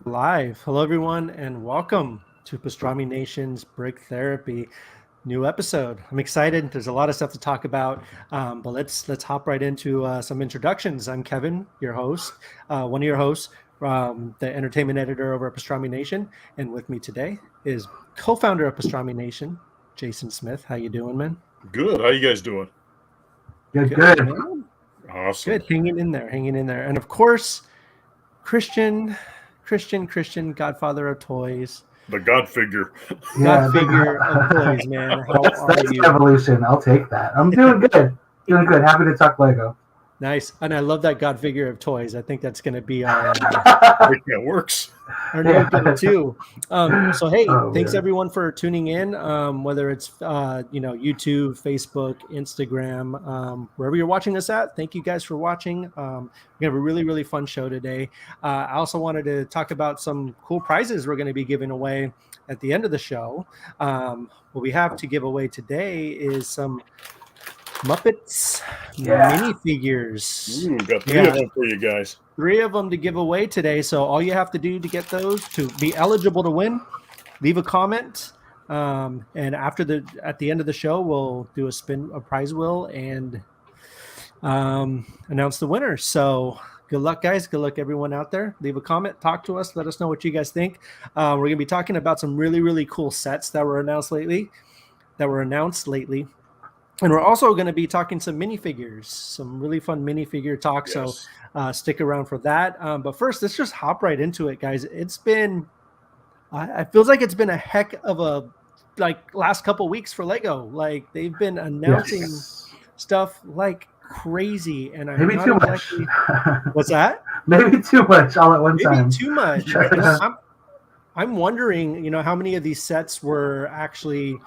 Live. Hello, everyone, and welcome to Pastrami Nation's Brick Therapy new episode. I'm excited. There's a lot of stuff to talk about, but let's hop right into some introductions. I'm Kevin, your host, one of your hosts, the entertainment editor over at Pastrami Nation, and with me today is co-founder of Pastrami Nation, Jason Smith. How you doing, man? Good. How you guys doing? Good, Good, good. man. Awesome. Good. Hanging in there, and of course, Christian, Godfather of toys. The God figure. God figure of toys, man. How are That's you? evolution. I'll take that. I'm doing good. Doing good. Happy to talk Lego. Nice. And I love that God figure of toys. I think that's going to be our That works. new go-to. So, hey, Oh, thanks man. everyone for tuning in, whether it's, YouTube, Facebook, Instagram, wherever you're watching us at. Thank you guys for watching. We have a really, really fun show today. I also wanted to talk about some cool prizes we're going to be giving away at the end of the show. What we have to give away today is some Muppets Yeah. minifigures. Ooh, got three of them for you guys. 3 of them to give away today. So all you have to do to get those to be eligible to win, leave a comment. And at the end of the show, we'll do a prize wheel and announce the winner. So good luck, guys. Good luck, everyone out there. Leave a comment, talk to us, let us know what you guys think. We're gonna be talking about some really, really cool sets that were announced lately. And we're also going to be talking some minifigures, some really fun minifigure talk. Yes. So stick around for that. But first, let's just hop right into it, guys. It's been, I feels like it's been a heck of a last couple weeks for Lego. Like they've been announcing Yes. stuff like crazy, and I'm Maybe not too exactly. much. What's that? Maybe too much all at one Maybe time. too much. You know, I'm wondering, how many of these sets were actually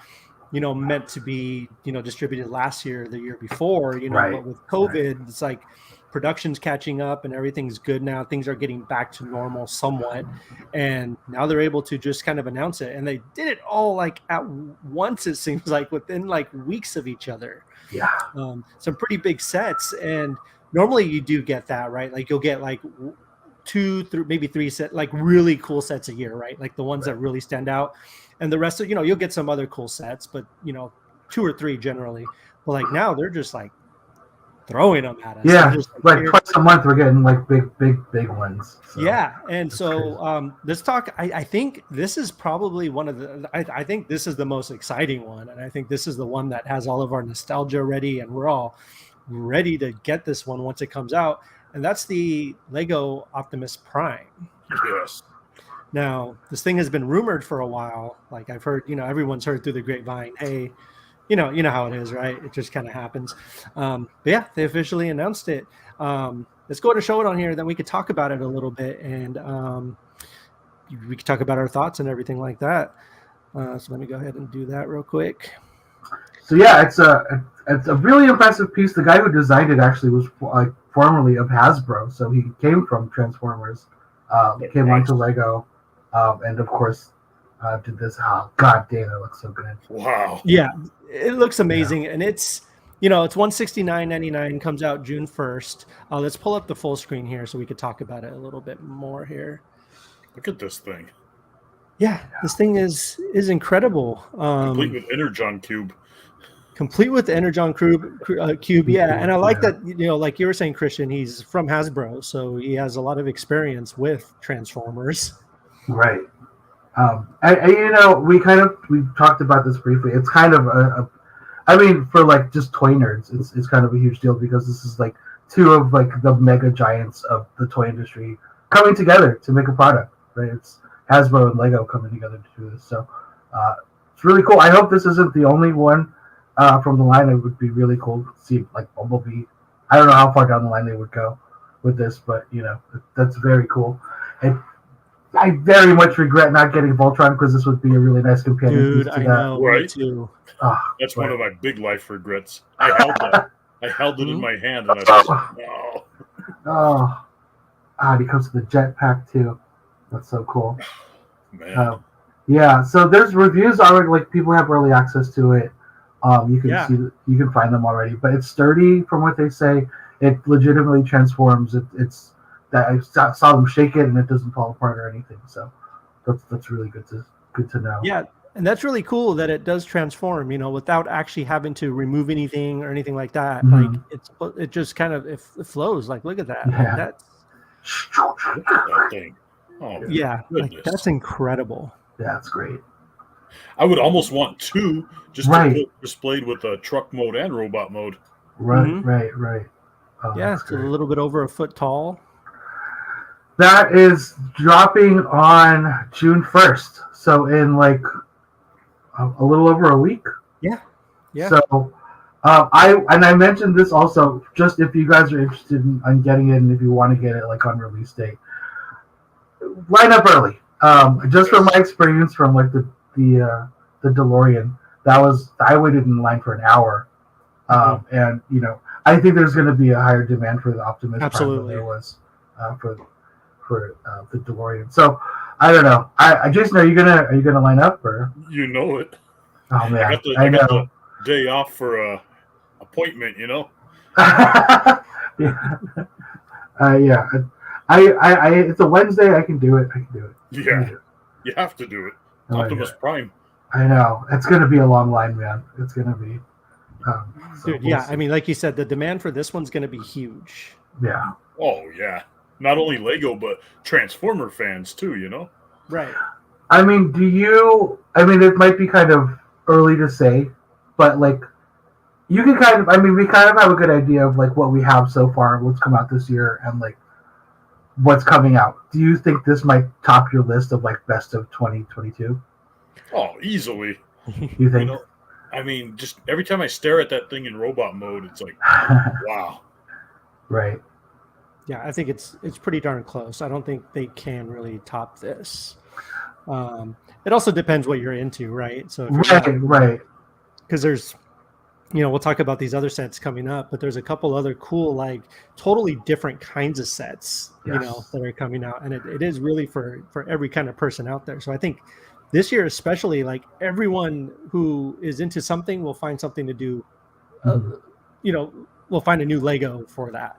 meant to be, distributed last year, the year before, Right, but with COVID, it's like production's catching up and everything's good now. Things are getting back to normal somewhat. And now they're able to just kind of announce it. And they did it all like at once, it seems like within like weeks of each other. Yeah. Some pretty big sets. And normally you do get that, right? Like you'll get like 2, 3, maybe 3 set, like really cool sets a year, right? Like the ones that really stand out. And the rest of, you'll get some other cool sets, but 2 or 3 generally. But like now they're just like throwing them at us. Yeah. Just, Like twice a month we're getting like big ones. So. Yeah. And That's so let's talk. I think this is probably one of the, I think this is the most exciting one. And I think this is the one that has all of our nostalgia ready. And we're all ready to get this one once it comes out. And that's the Lego Optimus Prime. Yes. Now, this thing has been rumored for a while. Like I've heard, everyone's heard through the grapevine, hey, you know how it is, right? It just kind of happens. But yeah, they officially announced it. Let's go ahead and show it on here. Then we could talk about it a little bit, and we could talk about our thoughts and everything like that. So let me go ahead and do that real quick. So yeah, it's a really impressive piece. The guy who designed it actually was formerly of Hasbro, so he came from Transformers, came onto Lego, and of course did this. Oh, God damn, it looks so good. Wow. Yeah, it looks amazing, and it's it's $169.99. Comes out June 1st. Let's pull up the full screen here so we could talk about it a little bit more here. Look at this thing. Yeah, this thing is incredible. Complete with Energon Cube. Complete with the Energon cube, yeah. And I like that, like you were saying, Christian, he's from Hasbro, so he has a lot of experience with Transformers. Right. We talked about this briefly. It's kind of for like just toy nerds, it's kind of a huge deal because this is like 2 of like the mega giants of the toy industry coming together to make a product. Right. It's Hasbro and Lego coming together to do this. So it's really cool. I hope this isn't the only one from the line. It would be really cool to see like Bumblebee. I don't know how far down the line they would go with this, but that's very cool. And I very much regret not getting Voltron because this would be a really nice companion Dude, piece to I that. know, me Right. too. That's one of my big life regrets. I held that. I held it in my hand and I thought, no. He comes with the jetpack too. That's so cool. Man. Yeah, so there's reviews already. Like people have early access to it. You can see, you can find them already. But it's sturdy, from what they say. It legitimately transforms. It's that I saw them shake it and it doesn't fall apart or anything. So that's really good to know. Yeah, and that's really cool that it does transform, without actually having to remove anything or anything like that. Mhm. Like it just kind of it flows. Like look at that. Yeah. That's Look at that thing. Oh, yeah, like goodness. that's incredible. Yeah, it's great. I would almost want two just Right. to put displayed with a truck mode and robot mode. Right, Mhm. right. Oh, Yeah, that's it's a great. little bit over a foot tall. That is dropping on June 1st. So in like a little over a week. Yeah. So I mentioned this also, just if you guys are interested in getting it and if you want to get it like on release date, line up early. Just from my experience from like the DeLorean, I waited in line for an hour, and I think there's going to be a higher demand for the Optimus Prime than there was for the DeLorean. So I don't know. Jason, are you gonna line up or? You know it. Oh man, I got I know. the day off for a appointment. Yeah. Yeah. It's a Wednesday. I can do it. Yeah, you have to do it. Oh, Optimus Prime. I know. It's going to be a long line, man. It's going to be. Dude, yeah. I mean, like you said, the demand for this one's going to be huge. Yeah. Oh yeah. Not only Lego but Transformer fans too. Right. I mean, it might be kind of early to say, but like, you can we kind of have a good idea of like what we have so far, what's come out this year, and like what's coming out. Do you think this might top your list of like best of 2022? Oh, easily. You think? I mean, just every time I stare at that thing in robot mode, it's like, wow. Right. Yeah, I think it's pretty darn close. I don't think they can really top this. It also depends what you're into, right? So Right. Because there's, we'll talk about these other sets coming up, but there's a couple other cool, like totally different kinds of sets, Yes. that are coming out, and it is really for every kind of person out there. So I think this year, especially, like everyone who is into something will find something to do. We'll find a new Lego for that.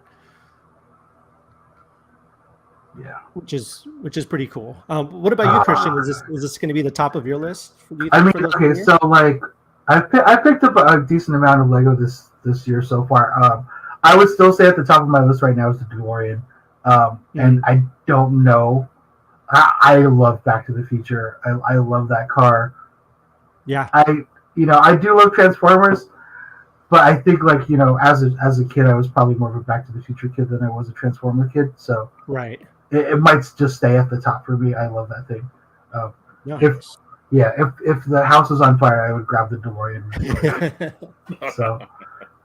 Yeah. Which is pretty cool. What about you, Christian? Is this going to be the top of your list? So like I picked up a decent amount of Lego this year so far. I would still say at the top of my list right now is the DeLorean. And I don't know. I love Back to the Future. I love that car. Yeah. I do love Transformers, but I think like as a kid I was probably more of a Back to the Future kid than I was a Transformer kid. So right. It might just stay at the top for me. I love that thing. If the house was on fire, I would grab the DeLorean. So,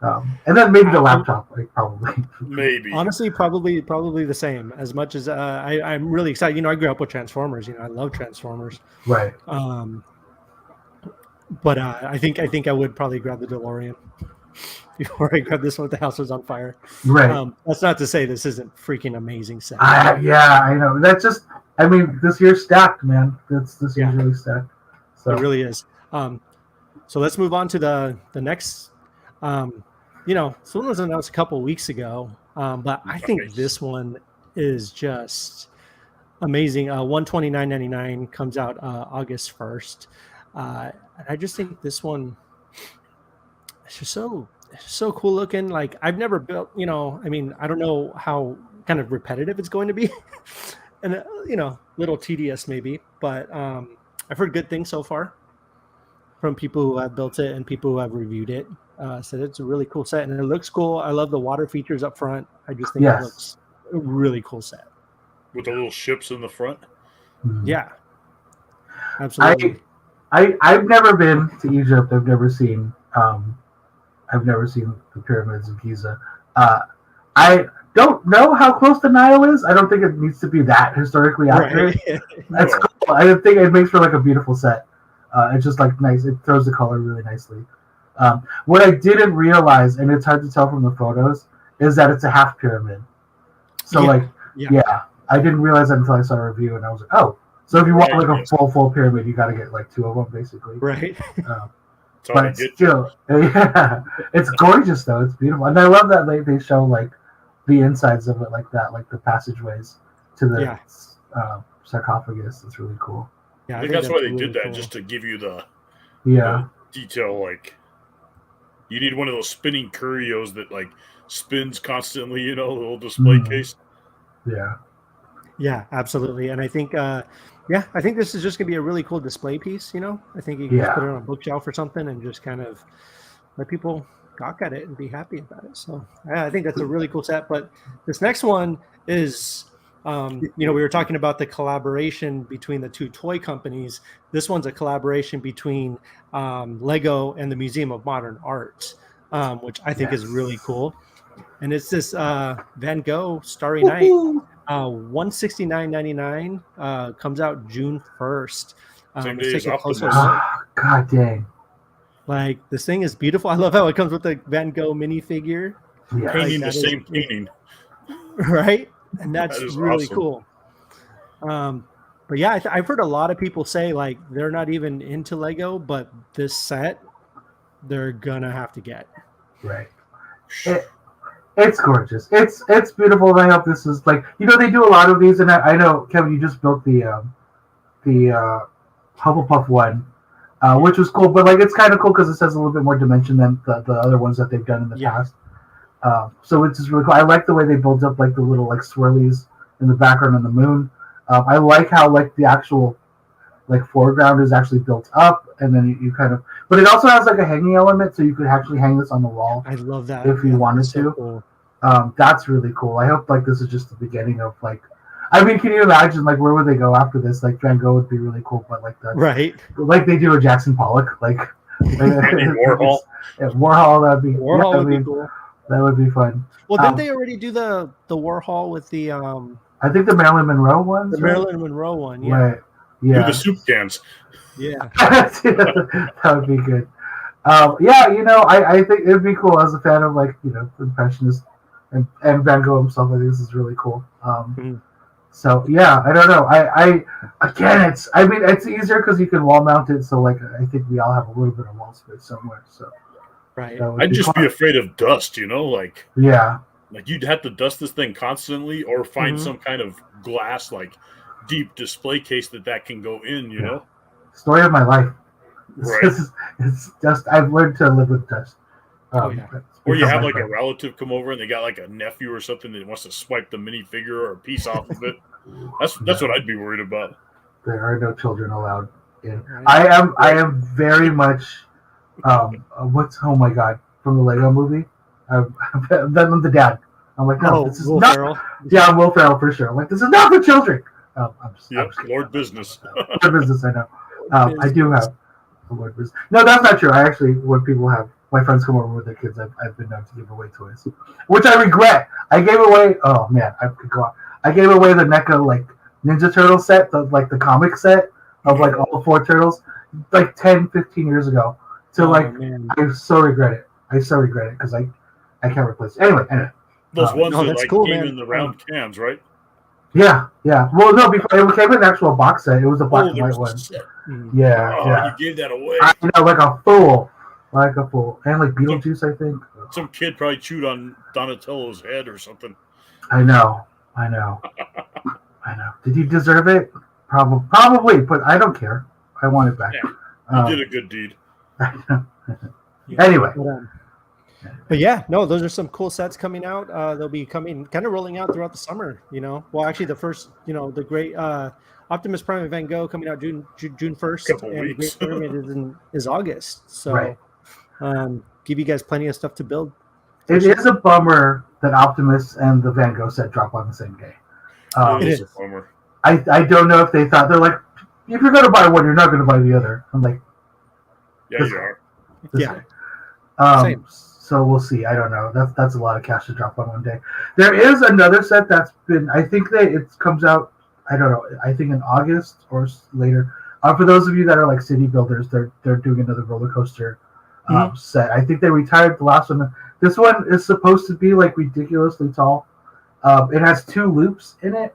and then maybe the laptop, like probably. Maybe. Honestly, probably the same. As much as I'm really excited. I grew up with Transformers. I love Transformers. Right. But I think I would probably grab the DeLorean before I grab this one. If the house was on fire. Right. That's not to say this isn't freaking amazing set. Yeah, I know. That's just. I mean, this year's stacked, man. This year's really stacked. So. It really is. So let's move on to the next. Someone was announced a couple weeks ago, but I think this one is just amazing. $129.99 comes out August 1st. And I just think this one is just so cool looking. Like I've never built, I don't know how kind of repetitive it's going to be and, little tedious maybe, but I've heard good things so far from people who have built it and people who have reviewed it. So it's a really cool set and it looks cool. I love the water features up front. I just think it looks a really cool set. With the little ships in the front? Yeah. Absolutely. I've never been to Egypt. I've never seen the pyramids of Giza. I don't know how close the Nile is. I don't think it needs to be that historically accurate. Right. That's cool. I think it makes for like a beautiful set. It's just like nice. It throws the color really nicely. What I didn't realize, and it's hard to tell from the photos, is that it's a half pyramid. So I didn't realize that until I saw a review, and I was like, oh. So if you want like a full pyramid, you got to get like two of them basically. Right. But still, it's gorgeous though. It's beautiful, and I love that they show like the insides of it like that, like the passageways to the Yeah. sarcophagus. It's really cool. Yeah, I think that's why they really did that, cool. just to give you the Yeah. detail. Like, you need one of those spinning curios that like spins constantly. You know, the little display case. Yeah. Yeah, absolutely. And I think, I think this is just gonna be a really cool display piece. You know, I think you can just put it on a bookshelf or something and just kind of let people gawk at it and be happy about it. So I think that's a really cool set. But this next one is, we were talking about the collaboration between the two toy companies. This one's a collaboration between Lego and the Museum of Modern Art, which I think is really cool. And it's this Van Gogh Starry Night, $169.99, comes out June 1st. Same Let's day take as a closer Optimus. look. God dang. Like, this thing is beautiful. I love how it comes with the Van Gogh minifigure. Yeah. Painting Like, the same painting. Right? And that's That is really awesome. cool. But yeah, I've heard a lot of people say like they're not even into Lego, but this set they're gonna have to get. Right. It's gorgeous. It's beautiful. And I hope this is like, they do a lot of these, and I know, Kevin, you just built the Hufflepuff one, which was cool. But like, it's kind of cool because it has a little bit more dimension than the other ones that they've done in the past. So it's just really cool. I like the way they build up like the little like swirlies in the background on the moon. I like how like the actual like foreground is actually built up, and then you kind of, but it also has like a hanging element, so you could actually hang this on the wall. I love that if you wanted so to. Cool. That's really cool. I hope like this is just the beginning of like, I mean, can you imagine like where would they go after this? Like Van Gogh would be really cool, but like that, Right? Like they do a Jackson Pollock, like Warhol. Warhol, that'd be Warhol would be cool. That would be fun. Well, didn't they already do the Warhol with the I think the Marilyn Monroe ones. The Marilyn Monroe one, yeah. Right. Yeah. Do the soup cans. Yeah. That would be good. I think it'd be cool as a fan of like, Impressionist and Van Gogh himself. I think this is really cool. So yeah, I don't know. It's easier because you can wall mount it. So like, I think we all have a little bit of wall space somewhere. So right. I'd just be afraid of dust, like you'd have to dust this thing constantly, or find some kind of glass like deep display case that can go in. You know. Story of my life. Right. It's just I've learned to live with dust. Or you have like a relative come over and they got like a nephew or something that wants to swipe the minifigure or a piece off of it. That's what I'd be worried about. There are no children allowed in. I am very much oh my god, from the Lego movie. I'm the dad. I'm like, no, this is Will not. Ferrell. Yeah, I'm Will Ferrell for sure. I'm like, this is not for children. I'm just Lord Business. Lord Business, I know. I do have a Lord Business. No, that's not true. I actually, when people have, my friends come over with their kids, I've been known to give away toys, which I regret. I gave away, oh man, I could go on. I gave away the NECA, like, Ninja Turtle set, the comic set of, like, all the 4 turtles, like, 10, 15 years ago. So, I so regret it. I so regret it, because I can't replace it. Anyway. Those ones that, like, cool, came man. in the round cans, right? Yeah. Well, no, before it came in an actual box set. It was a black and white one. Yeah. You gave that away. I know, like a fool. And like Beetlejuice, I think. Some kid probably chewed on Donatello's head or something. I know. Did you deserve it? Probably, but I don't care. I want it back. Yeah, you did a good deed. Anyway. But yeah, no, those are some cool sets coming out. They'll be coming, kind of rolling out throughout the summer. Well, actually, the first, the great Optimus Prime and Van Gogh coming out June 1st, Couple and weeks. Great Pyramid is August. So, Right. Give you guys plenty of stuff to build. It is a bummer that Optimus and the Van Gogh set drop on the same day. It is a bummer. I don't know if they thought, they're like, if you're going to buy one, you're not going to buy the other. I'm like, Yeah, you are. Yeah. Same. So we'll see. I don't know. That's a lot of cash to drop on one day. There is another set that's been. I think that it comes out. I don't know. I think in August or later. For those of you that are like city builders, they're doing another roller coaster set. I think they retired the last one. This one is supposed to be like ridiculously tall. It has 2 loops in it,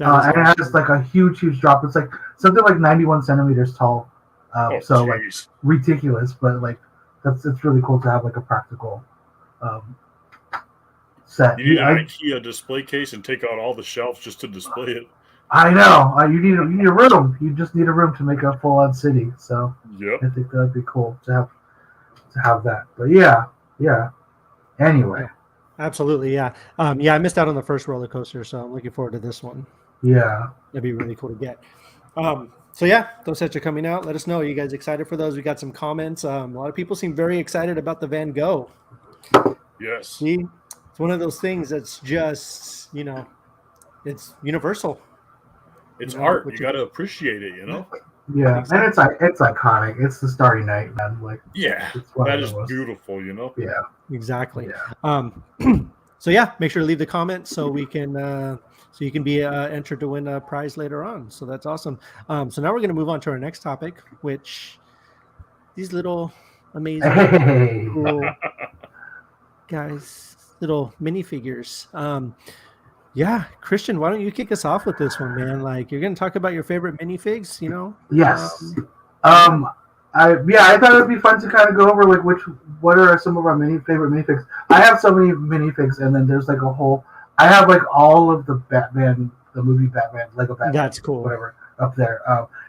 and it has like a huge drop. It's like something like 91 centimeters tall. Like ridiculous, but like. It's really cool to have like a practical set. You need an IKEA display case and take out all the shelves just to display it. I know. You need a room. You just need a room to make a full-on city. So yep. I think that'd be cool to have that. But yeah. Anyway. Yeah, absolutely, yeah. I missed out on the first roller coaster, so I'm looking forward to this one. Yeah. That'd be really cool to get. So yeah, those sets are coming out. Let us know. Are you guys excited for those? We got some comments. A lot of people seem very excited about the Van Gogh. Yes. See, it's one of those things that's just, it's universal. It's art. You got to appreciate it, Yeah, exactly. And it's iconic. It's the Starry Night, man. Like, yeah, that is beautiful, Yeah, exactly. Yeah. So yeah, make sure to leave the comments so we can so you can be entered to win a prize later on. So that's awesome. So now we're going to move on to our next topic, which these little amazing cool guys, little minifigures. Yeah, Christian, why don't you kick us off with this one, man? Like, you're going to talk about your favorite minifigs, Yes. I thought it would be fun to kind of go over like what are some of our favorite minifigs. I have so many minifigs, and then there's like a whole. I have like all of the Batman, the movie Batman, Lego Batman. That's cool. Whatever up there.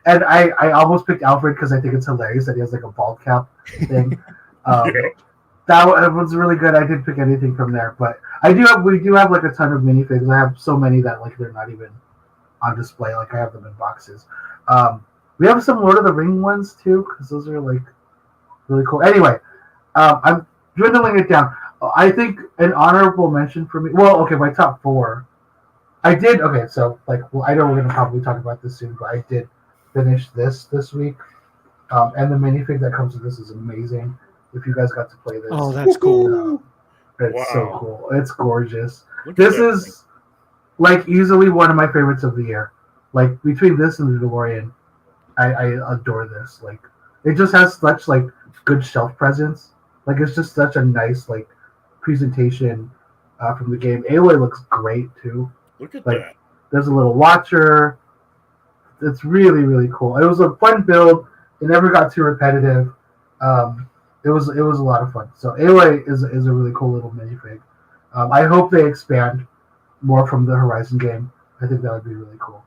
And I almost picked Alfred because I think it's hilarious that he has like a bald cap thing. That was really good. I didn't pick anything from there, but we do have like a ton of minifigs. I have so many that like they're not even on display. Like I have them in boxes. We have some Lord of the Ring ones too, because those are like really cool. Anyway, I'm dwindling it down. I think an honorable mention for me. Well, okay, my top 4. I did. Okay, so like, I know we're gonna probably talk about this soon, but I did finish this week, and the minifig that comes with this is amazing. If you guys got to play this, oh, that's cool. It's so cool. It's gorgeous. This is like easily one of my favorites of the year. Like between this and the DeLorean, I adore this. Like it just has such like good shelf presence. Like it's just such a nice like presentation from the game. Aloy looks great too. Look at like, that. There's a little watcher. It's really, really cool. It was a fun build. It never got too repetitive. It was a lot of fun. So Aloy is a really cool little minifig. I hope they expand more from the Horizon game. I think that would be really cool.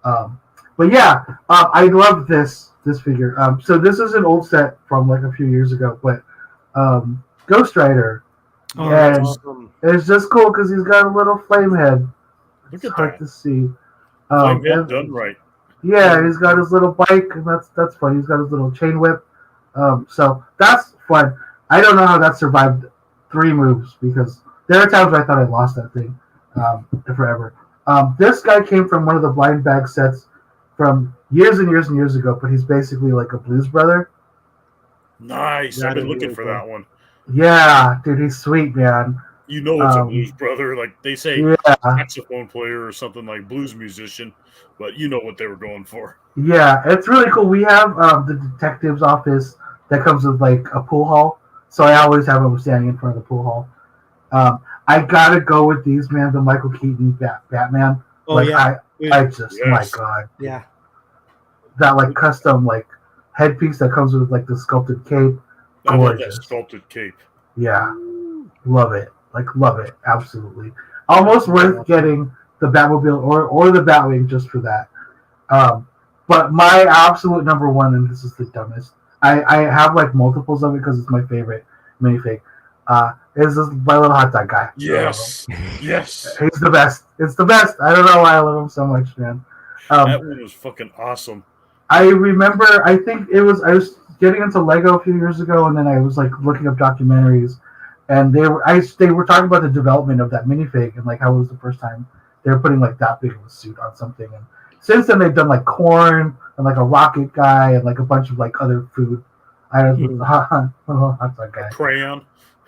But yeah, I love this figure. So this is an old set from like a few years ago, but Ghost Rider. Oh, and awesome. It's just cool because he's got a little flame head. Look it's at hard that. to see. Flame head done right. Yeah, he's got his little bike, and that's fun. He's got his little chain whip. So that's fun. I don't know how that survived 3 moves because there are times where I thought I lost that thing forever. This guy came from one of the blind bag sets from years and years and years ago, but he's basically like a Blues Brother. Nice. I've been looking for that one. Yeah, dude, he's sweet, man. You know it's a Blues Brother. Like they say saxophone player or something like blues musician, but you know what they were going for. Yeah, it's really cool. We have the detective's office that comes with like a pool hall. So I always have him standing in front of the pool hall. I gotta go with these, man. The Michael Keaton Batman. Oh like, yeah. I just my God. Yeah. That like custom like headpiece that comes with like the sculpted cape. I love that sculpted cape. Yeah, love it. Like love it. Absolutely. Almost worth getting the Batmobile or the Batwing just for that. But my absolute number 1, and this is the dumbest. I have like multiples of it because it's my favorite minifig. Is this My Little Hot Dog guy? Yes, yes. He's the best. It's the best. I don't know why I love him so much, man. That one was fucking awesome. I remember. I was getting into Lego a few years ago, and then I was like looking up documentaries, and they were talking about the development of that minifig and like how it was the first time they were putting like that big of a suit on something. And since then, they've done like corn and like a rocket guy and like a bunch of like other food. I don't know, hot dog guy. Crayon.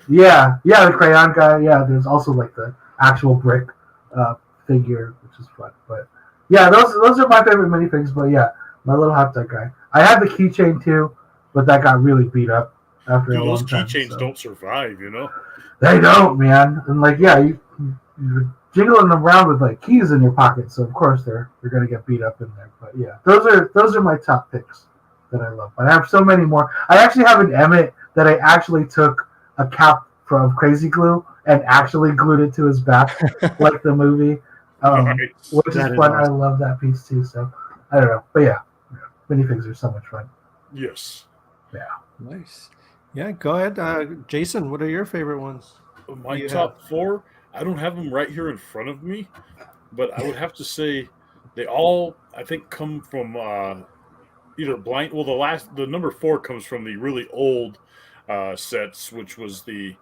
Yeah, the crayon guy. Yeah, there's also like the actual brick figure, which is fun. But yeah, those are my favorite minifigs. But yeah, My Little Hot Dog guy. I had the keychain too, but that got really beat up after a long time. Those keychains don't survive, you know. They don't, man. And like, yeah, you're jiggling them around with like keys in your pocket, so of course they're gonna get beat up in there. But yeah, those are my top picks that I love. But I have so many more. I actually have an Emmett that I actually took a cap from Crazy Glue and actually glued it to his back, like the movie, which is fun. Awesome. I love that piece too. So I don't know, but yeah, minifigs are so much fun. Yes. Yeah. Nice. Yeah, go ahead, Jason. What are your favorite ones? My top 4. I don't have them right here in front of me, but I would have to say they all, I think, come from either blind. Well, the number 4 comes from the really old sets, which was the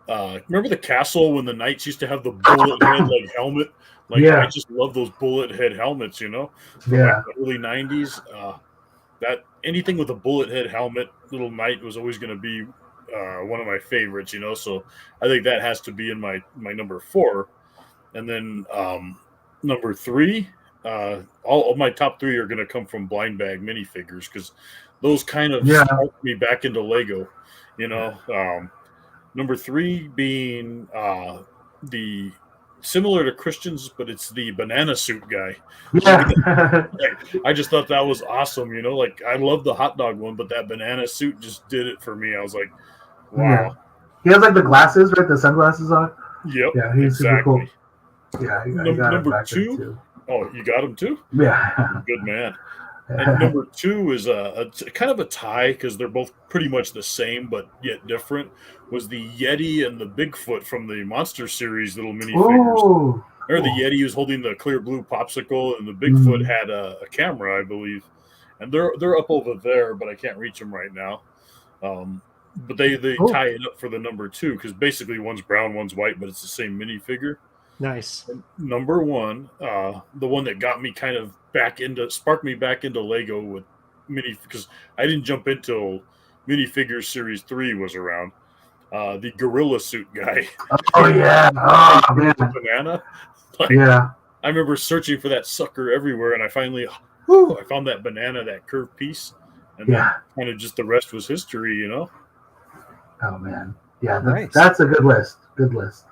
remember the castle when the knights used to have the bullet head like helmet. Like I just love those bullet head helmets, from like the early '90s. That anything with a bullet head helmet, little knight was always going to be one of my favorites. So I think that has to be in my number 4, and then number 3. All of my top 3 are going to come from blind bag minifigures because those kind of sparked me back into Lego. Number 3 being the similar to Christian's, but it's the banana suit guy. Yeah. I just thought that was awesome. Like I love the hot dog one, but that banana suit just did it for me. I was like, wow. Yeah. He has like the glasses, right? The sunglasses on. Yep. Yeah, he's super cool. Yeah, I got number 2. Oh, you got him too? Yeah. Good man. And number 2 is a kind of a tie because they're both pretty much the same but yet different. Was the Yeti and the Bigfoot from the Monster Series little minifigures. Or the Yeti was holding the clear blue popsicle, and the Bigfoot had a camera, I believe. And they're up over there, but I can't reach them right now. But they tie it up for the number 2 because basically one's brown, one's white, but it's the same minifigure. Nice. And number 1, the one that got me kind of sparked me back into Lego with because I didn't jump into minifigures series 3 was around. The gorilla suit guy. Oh yeah! Oh man! Banana. I remember searching for that sucker everywhere, and I finally, I found that banana, that curved piece, and then kind of just the rest was history, Oh man! Yeah, that's a good list. Good list.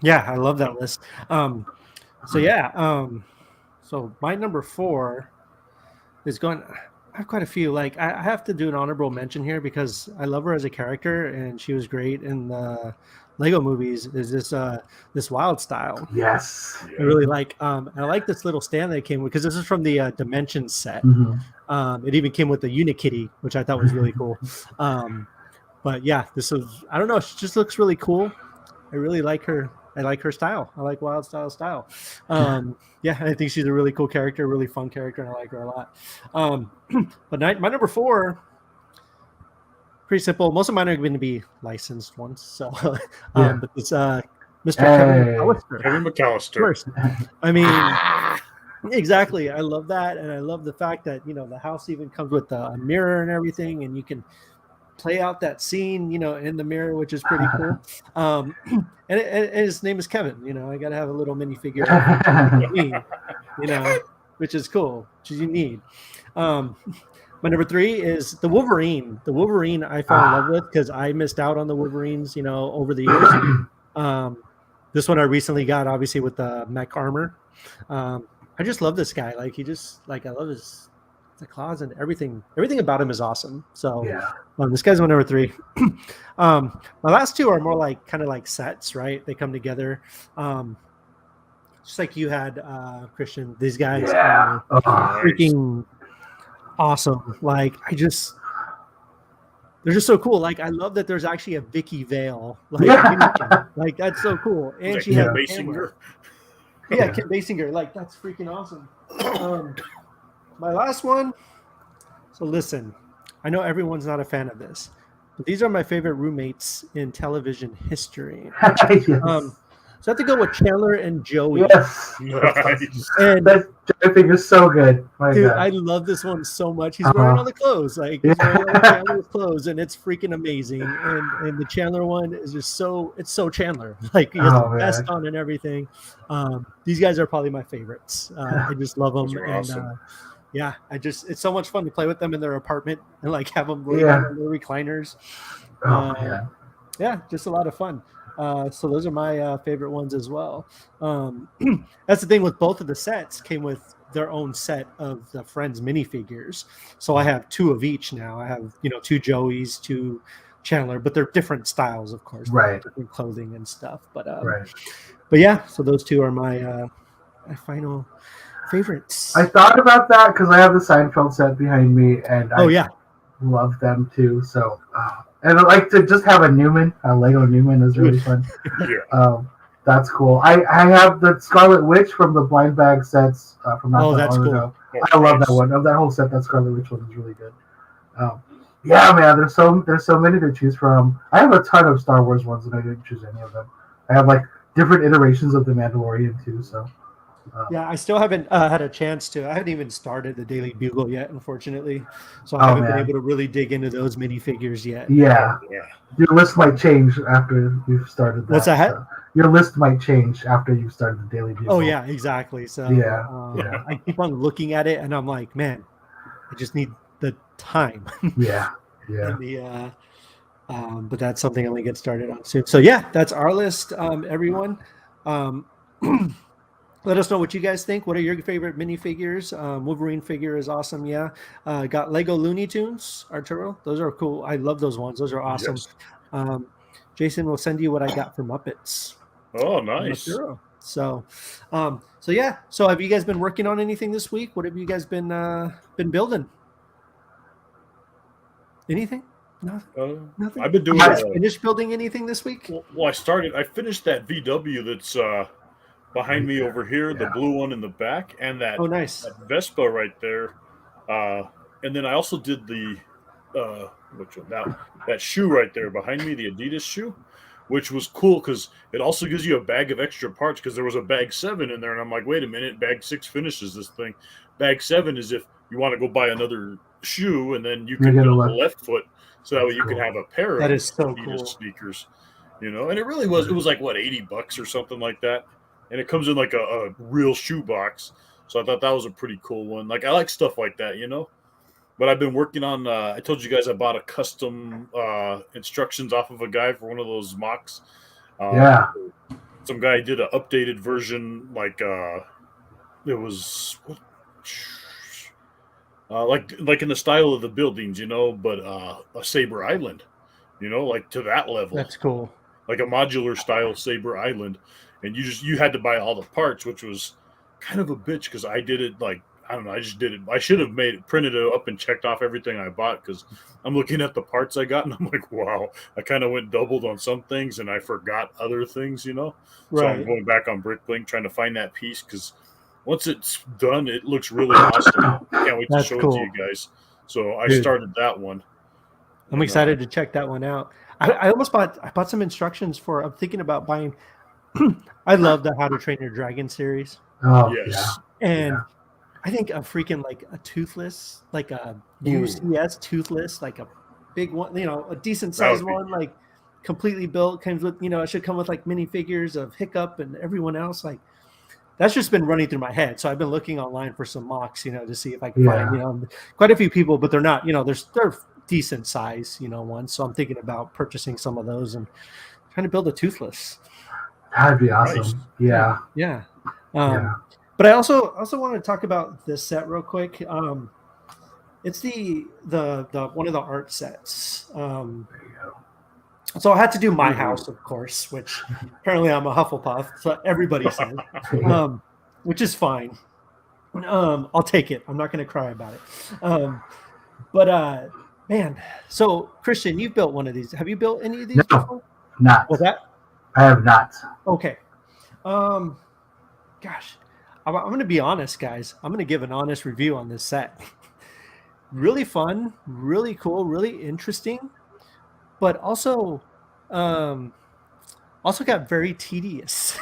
Yeah, I love that list. So my number 4 is going. I have quite a few. Like I have to do an honorable mention here because I love her as a character, and she was great in the Lego movies. Is this Wild Style? Yes, I really like. I like this little stand that came with because this is from the Dimensions set. It even came with the Unikitty, which I thought was really cool. But yeah, this was. I don't know. She just looks really cool. I really like her. I like her style. I like Wild style. I think she's a really cool character, really fun character, and I like her a lot. But my number 4, pretty simple. Most of mine are going to be licensed ones. So, but it's Mr. Kevin McAllister. I mean, exactly. I love that, and I love the fact that the house even comes with a mirror and everything, and you can play out that scene, in the mirror, which is pretty cool. And his name is Kevin. I got to have a little minifigure, which is cool, which you need. My number 3 is the Wolverine. The Wolverine I fell in love with because I missed out on the Wolverines, over the years. This one I recently got, obviously, with the mech armor. I just love this guy. Like, I love the claws and everything about him is awesome. So this guy's my number 3. My last 2 are more like kind of like sets, right? They come together. Just like you had, Christian, these guys are freaking awesome. Like they're just so cool. Like I love that there's actually a Vicky Vale. Like that's so cool. And she had Basinger. Kim Basinger. Like that's freaking awesome. My last one. So listen, I know everyone's not a fan of this, but these are my favorite roommates in television history. So I have to go with Chandler and Joey. Yes. And that thing is so good. Dude, I love this one so much. He's wearing all the clothes. Like he's wearing all Chandler's clothes, and it's freaking amazing. And the Chandler one is just it's so Chandler. Like he has the vest on and everything. These guys are probably my favorites. I just love them. And awesome. It's so much fun to play with them in their apartment and like have them lay on their recliners. Just a lot of fun. So those are my favorite ones as well. That's the thing with both of the sets came with their own set of the Friends minifigures. So I have 2 of each now. I have, 2 Joeys, 2 Chandler, but they're different styles, of course, Right. different clothing and stuff. But Right. but yeah, so those two are my final favorites. I thought about that because I have the Seinfeld set behind me, and I yeah, love them too. So, and I like to just have a Newman. A Lego Newman is really fun. Yeah. That's cool. I have the Scarlet Witch from the blind bag sets from not that that's long cool. ago. I love that one. Of that whole set, that Scarlet Witch one is really good. Yeah, man. There's so many to choose from. I have a ton of Star Wars ones, and I didn't choose any of them. I have like different iterations of the Mandalorian too. So. Yeah, I still haven't had a chance to. I haven't even started the Daily Bugle yet, unfortunately. So I haven't been able to really dig into those minifigures yet. Yeah. Your list might change after you've started that. What's that? So your list might change after you've started the Daily Bugle. Oh, yeah, exactly. So I keep on looking at it, and I'm like, man, I just need the time. Yeah. And but that's something I'm going to get started on soon. So, yeah, that's our list, everyone. Let us know what you guys think. What are your favorite minifigures? Wolverine figure is awesome. Yeah. Got Lego Looney Tunes, Arturo. Those are cool. I love those ones. Those are awesome. Yes. Jason will send you what I got for Muppets. Oh, nice. Arturo. So yeah. So have you guys been working on anything this week? What have you guys been building? Anything? Nothing. Nothing. I've been doing. You guys finished building anything this week? Well, I finished that VW that's behind me over here, the blue one in the back, and that, nice. That Vespa right there. And then I also did the which one? That shoe right there behind me, the Adidas shoe, which was cool because it also gives you a bag of extra parts because there was a bag 7 in there, and I'm like, wait a minute, bag 6 finishes this thing. Bag 7 is if you want to go buy another shoe, and then you can build the left foot, so that way you can have a pair of Adidas sneakers. And it really was. It was like what, $80 or something like that. And it comes in like a real shoe box. So I thought that was a pretty cool one. Like, I like stuff like that, But I've been working on, I told you guys I bought a custom instructions off of a guy for one of those mocks. Some guy did an updated version, like it was like in the style of the buildings, but a Saber Island, like to that level. That's cool. Like a modular style Saber Island. And you had to buy all the parts, which was kind of a bitch because I did it like, I don't know, I just did it. I should have printed it up and checked off everything I bought because I'm looking at the parts I got and I'm like, wow, I kind of went doubled on some things and I forgot other things, Right. So I'm going back on BrickLink trying to find that piece because once it's done, it looks really awesome. I can't wait to show it to you guys. So I started that one. I'm excited to check that one out. I bought some instructions for, I'm thinking about buying. I love the How to Train Your Dragon series. Oh, yes. Yeah. And I think a freaking like a toothless, like a UCS toothless, like a big one, a decent sized one, like completely built, comes with, it should come with like minifigures of Hiccup and everyone else. Like that's just been running through my head. So I've been looking online for some mocks, to see if I can find, quite a few people, but they're not, they're decent size, ones. So I'm thinking about purchasing some of those and trying to build a toothless. That'd be awesome. Nice. Yeah. But I also want to talk about this set real quick. It's the one of the art sets. There you go. So I had to do my house, of course, which apparently I'm a Hufflepuff. So everybody says, which is fine. I'll take it. I'm not going to cry about it. But man, so Christian, you've built one of these. Have you built any of these before? Not. What's that? I have not. Okay. Gosh, I'm going to be honest, guys. I'm going to give an honest review on this set. Really fun, really cool, really interesting, but also got very tedious.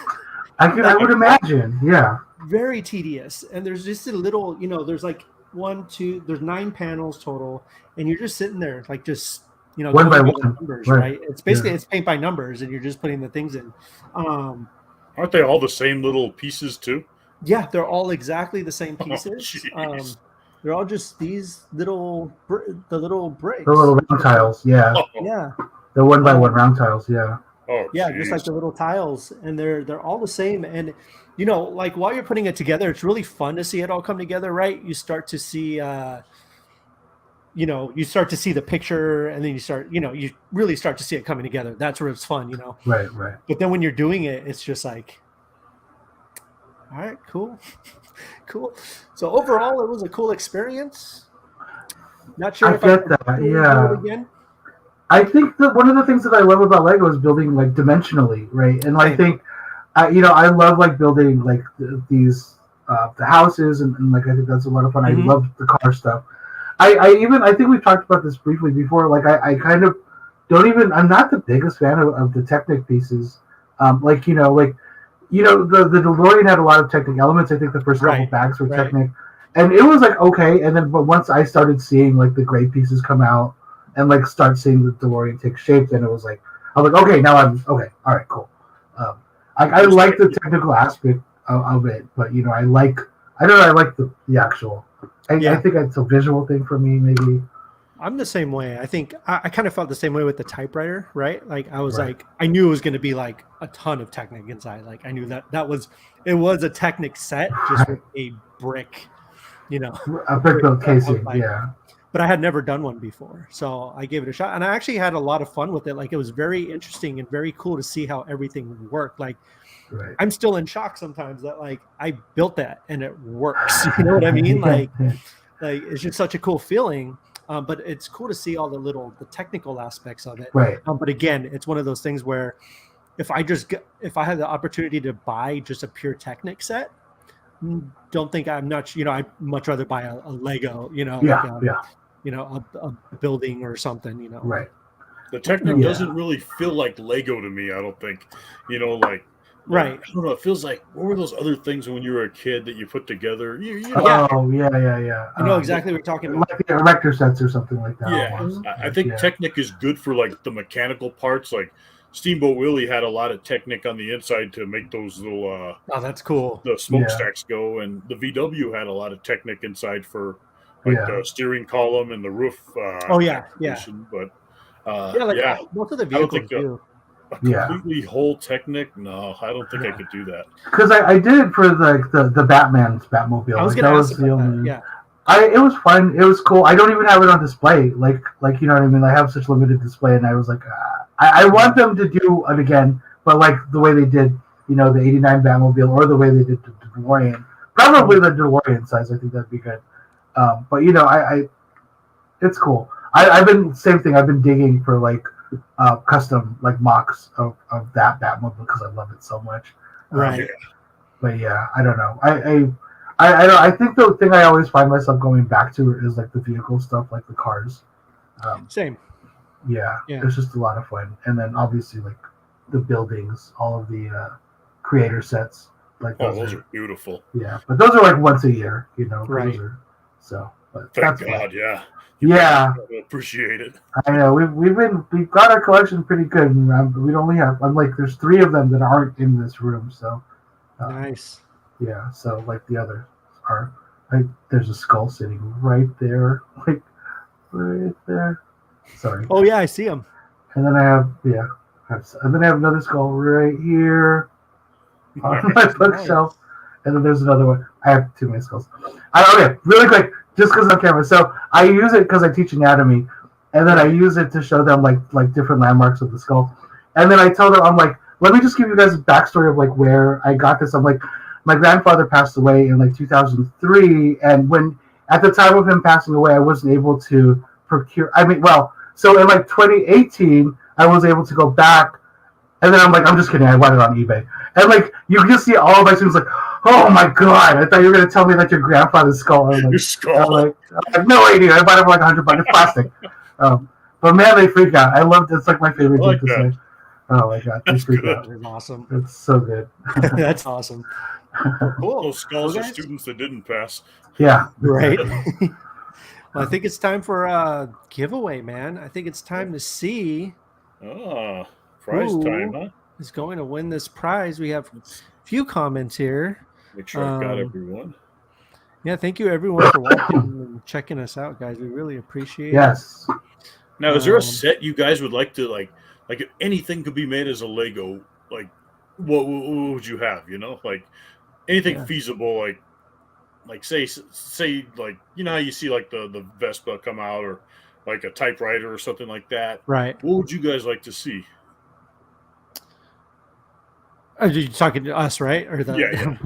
I would imagine, yeah. Very tedious. And there's just a little, there's like there's 9 panels total, and you're just sitting there like just one by one numbers, right? It's basically it's paint by numbers, and you're just putting the things in. Aren't they all the same little pieces too? Yeah, they're all exactly the same pieces. They're all just these little bricks. The little round tiles, yeah. Yeah. The 1 by 1 round tiles, yeah. Oh, yeah, just like the little tiles, and they're all the same. And like while you're putting it together, it's really fun to see it all come together, right? You start to see you start to see the picture, and then you really start to see it coming together. That's where it's fun, Right. But then when you're doing it, it's just like, all right, cool. Cool. So overall, it was a cool experience. Not sure I if get that. would do Yeah. it again. I think that one of the things that I love about Lego is building like dimensionally, right? And I Same. think, I love like building like these the houses, and like I think that's a lot of fun. Mhm. I love the car stuff. I think we've talked about this briefly before. Like I kind of don't even. I'm not the biggest fan of the Technic pieces. The DeLorean had a lot of Technic elements. I think the first couple Right, bags were right. Technic, and it was like okay. And then, but once I started seeing like the gray pieces come out and like start seeing the DeLorean take shape, then it was like I was like okay, now I'm okay. All right, cool. I like the technical aspect of it, but I like I like the actual. I Yeah. think it's a visual thing for me, maybe. I'm the same way. I think I kind of felt the same way with the typewriter, right? Like I was Right. like, I knew it was going to be like a ton of Technic inside. Like I knew it was a Technic set just with a brick, A brick built casing, like- yeah. but I had never done one before. So I gave it a shot, and I actually had a lot of fun with it. Like it was very interesting and very cool to see how everything worked. Like Right. I'm still in shock sometimes that like I built that and it works. You know what I mean? Like it's just such a cool feeling. But it's cool to see all the technical aspects of it. Right. But again, it's one of those things where if I had the opportunity to buy just a pure Technic set, don't think I'd much rather buy a Lego, a building or something, Right. The Technic Yeah. doesn't really feel like Lego to me. I don't think, Right. I don't know. It feels like what were those other things when you were a kid that you put together? Yeah. Oh yeah. I know exactly what you're talking about. Like the erector sets or something like that. Yeah, almost. I think Yeah. Technic is good for like the mechanical parts. Like Steamboat Willie had a lot of Technic on the inside to make those little Oh, that's cool. the smokestacks go, and the VW had a lot of Technic inside for like Yeah. the steering column and the roof. Oh, yeah. application. But Most of the don't vehicles think do. a Yeah. completely whole Technic. No, I don't think I could do that. Because I did it for the Batman's Batmobile. I was Like, going to that ask was the about that. only. Yeah. It was fun. It was cool. I don't even have it on display. Like you know what I mean. I have such limited display, and I was like, I want them to do it again, but like the way they did, the '89 Batmobile, or the way they did the DeLorean. Probably the DeLorean size. I think that'd be good. But it's cool. I've been same thing. I've been digging for like custom like mocks of that Batmobile because I love it so much. Right. But yeah, I don't know. I think the thing I always find myself going back to is like the vehicle stuff, like the cars. Same. Yeah, Yeah. it's just a lot of fun. And then obviously like the buildings, all of the creator sets. Like Those are beautiful. yeah, but those are like once a year, Right. Those are, so, but Thank that's God, fun. yeah. Yeah, I appreciate it. I know we've got our collection pretty good, and we only have there's 3 of them that aren't in this room, so Nice. yeah, so like the others are. There's a skull sitting right there, like right there. Sorry. Oh yeah, I see them. And then I have and then I have another skull right here on my bookshelf. And then there's another one. I have 2 more skulls. Okay, really quick, just because on camera. So I use it because I teach anatomy, and then I use it to show them like different landmarks of the skull. And then I tell them, I'm like, let me just give you guys a backstory of like where I got this. I'm like, my grandfather passed away in like 2003, and when at the time of him passing away, I wasn't able to procure. So in like 2018, I was able to go back, and then I'm like, I'm just kidding. I bought it on eBay, and like you can see all of my students like, oh my god, I thought you were gonna tell me that your grandfather's skull. I'm Your like, skull. no idea. I bought it for like $100. It's plastic. But man, they freak out. I love it. It's like my favorite I like thing to that. say. Oh my god, they That's freak good. out. That is awesome. It's so good. That's awesome. Cool. Those skulls Well, are guys? students that didn't pass. Yeah. Right. Well, I think it's time for a giveaway, man. I think it's time to see Prize who time, huh? is going to win this prize. We have a few comments here. Make sure I've got Um, everyone. Yeah, thank you everyone for watching and checking us out, guys. We really appreciate it. Yes. Now, is there a um, set you guys would like to like if anything could be made as a Lego, like what would you have? Like anything Yeah. feasible, like like say like you know how you see like the Vespa come out or like a typewriter or something like that. Right. What would you guys like to see? Are you talking to us, right? Or the? Yeah.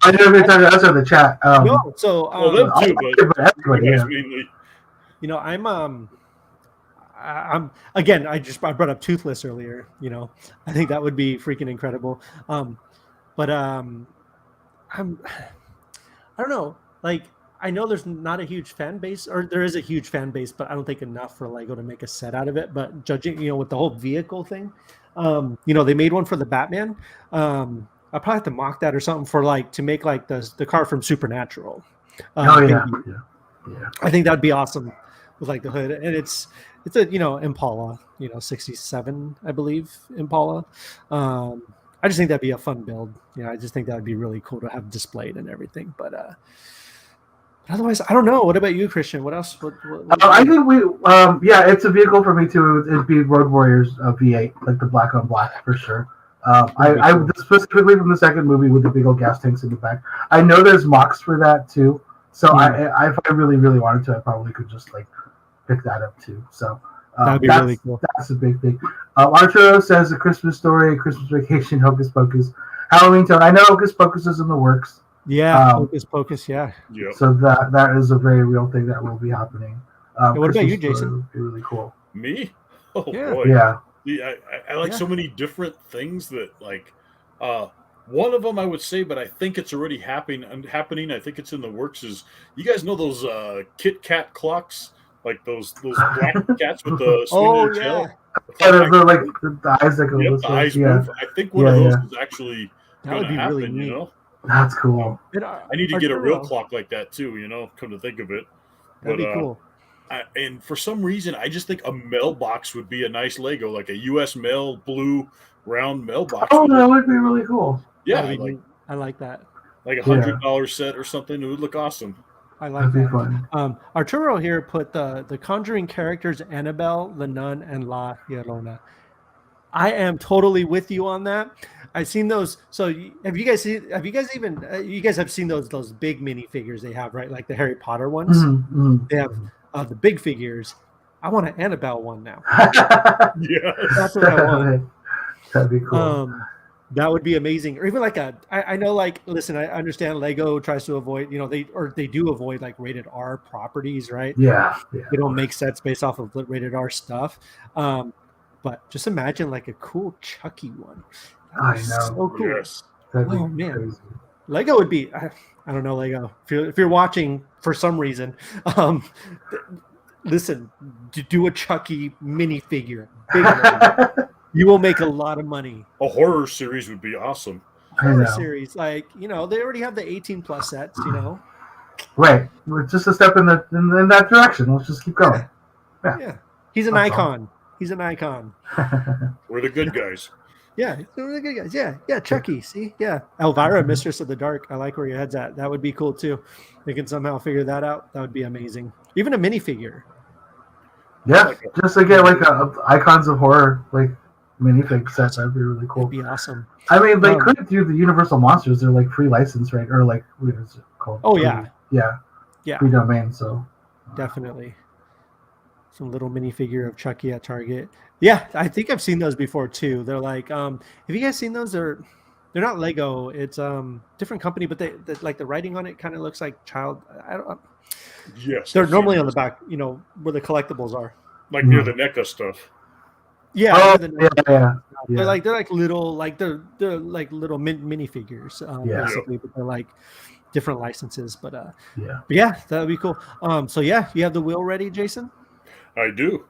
I know if you're talking to us or the chat. No. So Well, them too, but everybody, you guys yeah. mainly. you know, I'm again. I brought up Toothless earlier. You know, I think that would be freaking incredible. But I don't know. Like, I know there's not a huge fan base, or there is a huge fan base, but I don't think enough for Lego to make a set out of it. But judging, you know, with the whole vehicle thing, you know, they made one for the Batman. I'll probably have to mock that or something for like to make like the car from Supernatural. Oh yeah. I think that'd be awesome with like the hood, and it's a Impala, 67, I believe, Impala. I just think that'd be a fun build. I just think that'd be really cool to have displayed and everything. But otherwise, I don't know. What about you, Christian? What else? What I think it's a vehicle for me too. It'd be Road Warriors V8, like the black on black for sure. I specifically from the second movie with the big old gas tanks in the back. I know there's mocks for that too. So if I really, really wanted to, I probably could just like pick that up too. So that'd be really cool. That's a big thing. Arturo says A Christmas Story, Christmas Vacation, Hocus Pocus, Halloween Town. I know Hocus Pocus is in the works. Yeah, Hocus Pocus. Yeah. So that is a very real thing that will be happening. What about you, Jason? Would be really cool. Me? Oh yeah. boy. Yeah. I like so many different things that like. One of them I would say, but I think it's already happening. I think it's in the works. Is you guys know those Kit Kat clocks, like those black cats with the swinging tail? The eyes that go. Yep, the eyes move. I think one of those is actually going to happen. Really neat. You know, that's cool. I need to get a real clock like that too. Come to think of it, that'd be cool. And for some reason, I just think a mailbox would be a nice Lego, like a U.S. mail blue round mailbox. Oh, that would be really cool. Yeah, I like that. Like $100 set or something. It would look awesome. I like That'd that. Be fun. Arturo here put the Conjuring characters Annabelle, the Nun, and La Llorona. I am totally with you on that. I've seen those. So have you guys seen? Have you guys even? You guys have seen those big minifigures they have, right? Like the Harry Potter ones. Mm-hmm. They have the big figures. I want an Annabelle one now. Yeah, that's what I want. That'd be cool. That would be amazing. Or even like I know, like, listen, I understand Lego tries to avoid, they do avoid like rated R properties, right? Yeah. They don't make sets based off of rated R stuff. But just imagine like a cool Chucky one. I know. So cool. Yes. Oh man. Crazy. Lego would be, I don't know, Lego. If you're watching for some reason, listen, do a Chucky minifigure. Big you will make a lot of money. A horror series would be awesome. Horror series, like, they already have the 18+ sets, Right. We're just a step in that direction. Let's just keep going. Yeah. He's an icon. He's an icon. We're the good guys. Yeah, we're the good guys. Yeah, Chucky. See, yeah, Elvira, Mistress of the Dark. I like where your head's at. That would be cool too. They can somehow figure that out. That would be amazing. Even a minifigure. Yeah, just to get like icons of horror, like minifig sets. That'd be really cool. That'd be awesome. I mean, they could do the Universal Monsters. They're like free license, right? Or like, what is it called? Oh yeah. Free domain. So definitely. Some little minifigure of Chucky at Target. Yeah, I think I've seen those before too. They're like, have you guys seen those? They're not Lego. It's different company, but they like the writing on it kind of looks like child. I don't. Yes, they're normally on the back, where the collectibles are. Like near the NECA stuff. Yeah, yeah. They're like little little minifigures, basically, but they're like different licenses. But yeah, that would be cool. So yeah, you have the wheel ready, Jason? I do.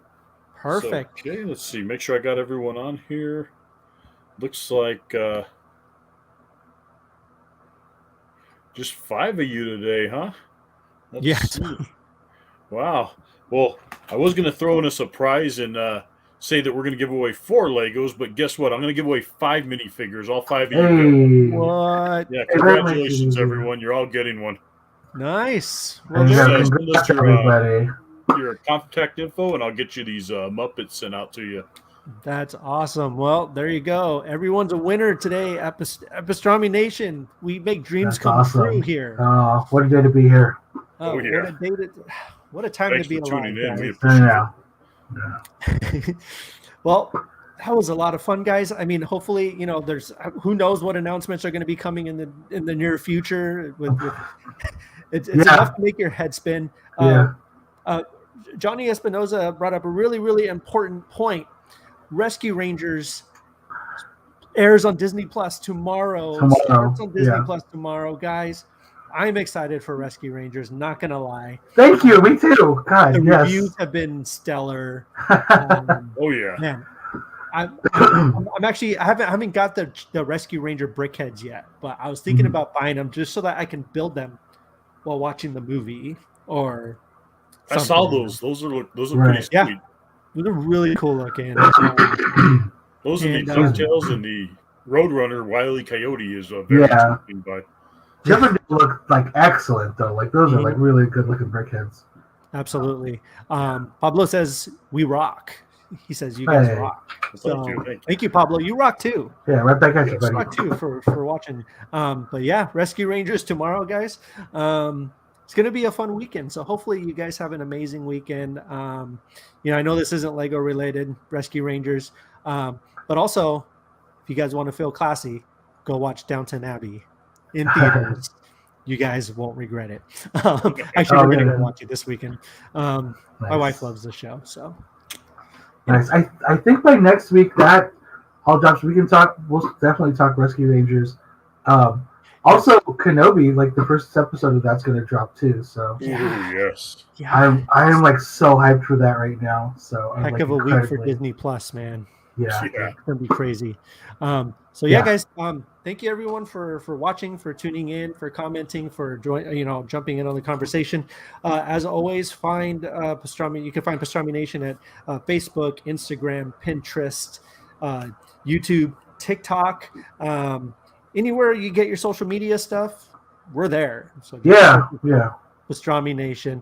Perfect. So, okay, let's see. Make sure I got everyone on here. Looks like just 5 of you today, huh? Yes. Wow. Well, I was going to throw in a surprise and say that we're going to give away 4 Legos, but guess what? I'm going to give away 5 minifigures. All 5 of you. What? Yeah, congratulations, everyone. You're all getting one. Nice. Well, everybody. Your contact info, and I'll get you these Muppets sent out to you. That's awesome. Well, there you go. Everyone's a winner today at Pastrami Nation. We make dreams That's come true awesome. here. What a day to be here. Oh, yeah. What a day what a time Thanks to be for alive, tuning in. We guys. I appreciate know. it. Yeah. Well, that was a lot of fun, guys. I mean, hopefully, there's who knows what announcements are going to be coming in the near future. With it's enough to make your head spin. Yeah. Johnny Espinoza brought up a really, really important point. Rescue Rangers airs on Disney Plus tomorrow. Starts on Disney Plus tomorrow, guys. I'm excited for Rescue Rangers. Not gonna lie. Thank you. Me too. God, the yes. reviews have been stellar. Oh yeah, man. I'm actually I haven't got the Rescue Ranger brickheads yet, but I was thinking about buying them just so that I can build them while watching the movie or. I saw those. Those are pretty sweet. Yeah, they're really cool looking. Those are the DuckTales and the Roadrunner Wile E. Coyote is very interesting. But the other look like excellent though. Like those are like really good looking brickheads. Absolutely. Pablo says we rock. He says you guys rock. So thank you, Pablo. You rock too. Yeah, right back at you, buddy. Rock too for watching. But yeah, Rescue Rangers tomorrow, guys. It's going to be a fun weekend. So hopefully you guys have an amazing weekend. I know this isn't Lego related, Rescue Rangers. But also, if you guys want to feel classy, go watch Downton Abbey in theaters. You guys won't regret it. Actually, we're going to go watch it this weekend. My wife loves the show. So nice. I think by next week that all drops. We'll definitely talk Rescue Rangers. Also, Kenobi, like the first episode of that's going to drop too. So yes, I am like so hyped for that right now. So heck of a week for Disney Plus, man. Yeah, it's gonna be crazy. Guys, thank you everyone for watching, for tuning in, for commenting, for jumping in on the conversation. As always, find Pastrami. You can find Pastrami Nation at Facebook, Instagram, Pinterest, YouTube, TikTok. Anywhere you get your social media stuff, we're there. So Pastrami Nation.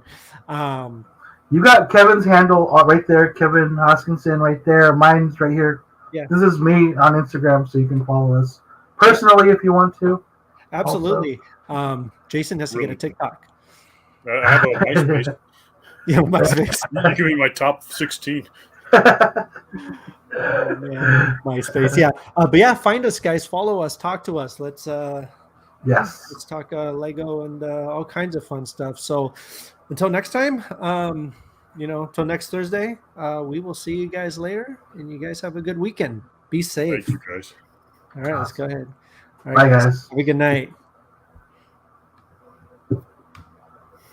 You got Kevin's handle right there, Kevin Hoskinson right there. Mine's right here. Yeah. This is me on Instagram, so you can follow us personally if you want to. Absolutely. Jason has to get a TikTok. I have a MySpace. Yeah, MySpace. You give me my top 16. Oh, man. MySpace, yeah. But yeah, find us, guys. Follow us. Talk to us. Let's let's talk Lego and all kinds of fun stuff. So until next time, until next Thursday, we will see you guys later. And you guys have a good weekend. Be safe. Thank you, guys. All right, let's go ahead. All right, Bye, guys. Have a good night.